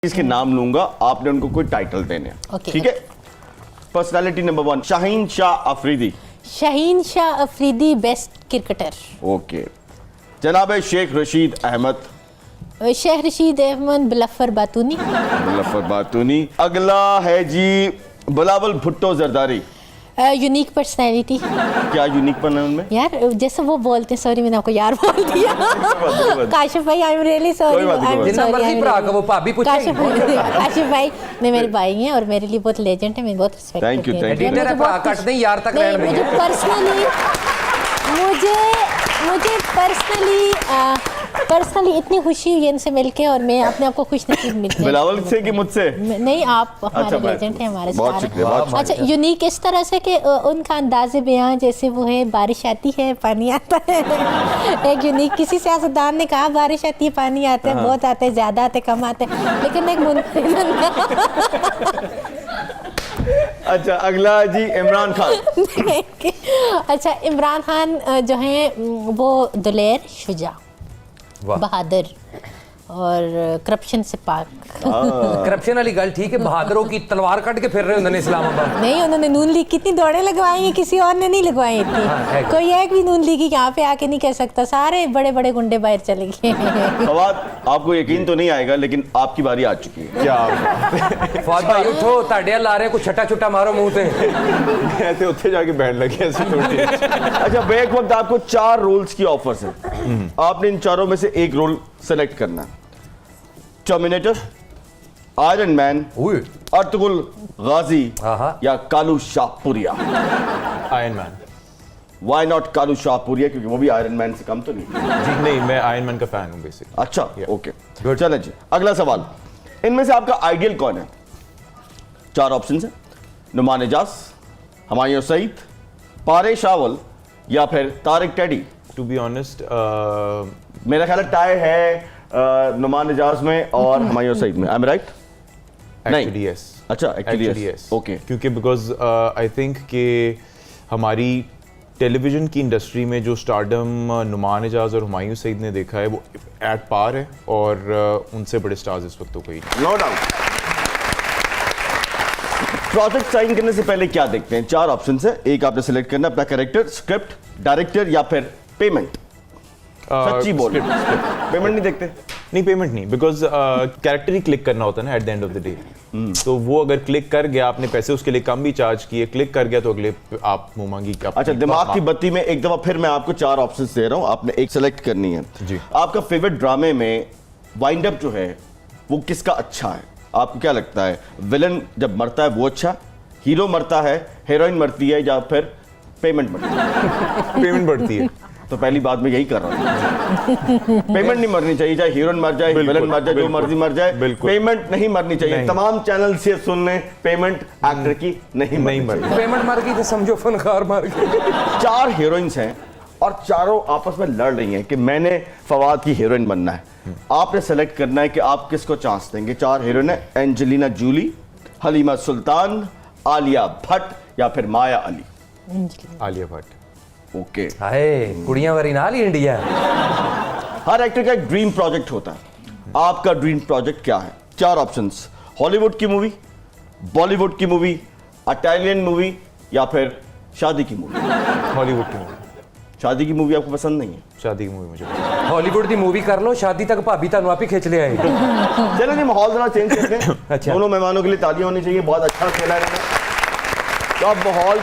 इसके नाम लूंगा, आपने उनको कोई टाइटल देने हैं। ठीक है। Personality number 1 Shaheen Shah Afridi. Shaheen Shah Afridi best cricketer. Okay. जनाब शेख रशीद अहमद। शेख रशीद अहमद बिलफर बातूनी। बिलफर बातूनी। अगला है जी बिलावल भुट्टो जरदारी। Unique personality. क्या यूनिक पन है उनमें? यार जैसे वो बोलते हैं, सॉरी मैंने आपको यार बोल दिया। काशिफ भाई I am really sorry. Kashif भाई ने मेरे भाई हैं और मेरे लिए बहुत लेजेंड है, मैं बहुत रिस्पेक्ट करती हूं। Thank you. मुझे पर्सनली पर्सनली इतनी खुशी हुई इनसे मिलके और मैं अपने आप को खुश नसीब मिलती बिलावल से कि मुझसे? नहीं, आप हमारे लेजेंड हैं, हमारे बहुत शुक्रिया। अच्छा, यूनिक इस तरह से कि उनका अंदाज़े बयां जैसे वो है, बारिश आती है पानी आता है। एक यूनिक, किसी सियासतदान ने कहा बारिश आती है पानी आता है, बहुत आते हैं, ज़्यादा आते कम आते, लेकिन एक अच्छा, अगला जी इमरान खान। अच्छा, इमरान खान जो है वो दिलेर, शुजा, बहादुर और करप्शन से पाक। करप्शन वाली गल ठीक है, बहादुरों की तलवार कट के फिर रहे होंगे इस्लामाबाद। नहीं, उन्होंने नून लीग कितनी दौड़े लगवाई हैं, किसी और ने नहीं लगवाई इतनी। कोई एक भी नून लीगी यहाँ पे आके नहीं कह सकता, सारे बड़े बड़े गुंडे बाहर चले गए। फवाद, आपको यकीन तो नहीं आएगा लेकिन आपकी बारी आ चुकी है। क्या फवाद भाई उठो, ताड़िया ला रहे, कुछ छटा छुटा मारो मुंह से। ऐसे उत्थे जाके बैठ लगे ऐसे थोड़ी। अच्छा, बैक वक्त आपको 4 रोल्स की ऑफर्स है, आपने इन चारों में से एक रोल सेलेक्ट करना है। टर्मिनेटर, आयरन मैन, अर्तुगरुल गाजी या Kalu Shahpuria. Iron man. Why not Kalu Shahpuria? क्योंकि वो भी आयरन मैन से कम तो नहीं। जी नहीं, मैं आयरन मैन का फैन हूँ बेसिक। अच्छा, ओके। चलें जी, अगला सवाल। इनमें से आपका आइडियल कौन है? 4 ऑप्शन है। नुमान एजाज, हुमायूं सईद, पारेश रावल या फिर Tariq Teddy. To be honest, मेरा ख्याल टाई है नुमान एजाज में और हुमायूं सईद में। I am right? Actually yes. अच्छा, एक्चुअली यस। ओके। क्योंकि बिकॉज आई थिंक कि हमारी टेलीविजन की इंडस्ट्री में जो स्टारडम नुमान एजाज और हुमायूं सईद ने देखा है वो एट पार है और उनसे बड़े स्टार्स इस वक्त तो कोई नहीं। No doubt. प्रोजेक्ट साइन करने से पहले क्या देखते हैं? 4 ऑप्शन है, एक आपने सेलेक्ट करना, अपना कैरेक्टर, स्क्रिप्ट, डायरेक्टर या फिर पेमेंट। सच्ची बोल, पेमेंट नहीं देखते? नहीं, पेमेंट नहीं, बिकॉज कैरेक्टर ही क्लिक करना होता है ना at the end of the day. तो वो अगर क्लिक कर गया, आपने पैसे उसके लिए कम भी चार्ज किए, क्लिक कर गया तो अगले आप मुंह मांगी। अच्छा, दिमाग की बत्ती में एक दफा फिर मैं आपको 4 ऑप्शन दे रहा हूं, आपने एक सेलेक्ट करनी है जी। आपका फेवरेट ड्रामे में वाइंड अप जो है वो किसका अच्छा है? आपको क्या लगता है, विलन जब मरता है वो अच्छा, हीरो मरता है, हीरोइन मरती है या फिर पेमेंट बढ़ती है? पेमेंट बढ़ती है। तो पहली बात मैं यही कर रहा हूँ। पेमेंट नहीं मरनी चाहिए, चाहे हीरोइन मर जाए, विलन मर जाए, जो मर्जी मर जाए, पेमेंट नहीं मरनी चाहिए। तमाम चैनल से सुन लें, पेमेंट एक्टर की नहीं मरनी। पेमेंट मर गई तो समझो फनकार मर गई। 4 हीरोइंस हैं और चारों आपस में लड़ रही हैं कि मैंने फवाद की हीरोइन बनना है। आपने सेलेक्ट करना है कि आप किसको चांस देंगे। 4 हीरोइन है, एंजेलिना जूली, हलीमा सुल्तान, आलिया भट्ट या फिर माया अली। आलिया भट्ट। ओके। हाय, कुड़ियां वाली नाल ही इंडिया। हर एक्टर का एक ड्रीम प्रोजेक्ट होता है, आपका ड्रीम प्रोजेक्ट क्या है? 4 ऑप्शंस, हॉलीवुड की मूवी, बॉलीवुड की मूवी, इटालियन मूवी या फिर शादी की मूवी। हॉलीवुड की मूवी। शादी की मूवी आपको पसंद नहीं है? शादी की मूवी मुझे पसंद। हॉलीवुड की मूवी कर लो, शादी तक भाभी तानू आप ही खींच ले आए। चलो जी, माहौल जरा चेंज करते हैं। अच्छा। दोनों मेहमानों के लिए तालियां होनी चाहिए, बहुत अच्छा खेला है। तो अब माहौल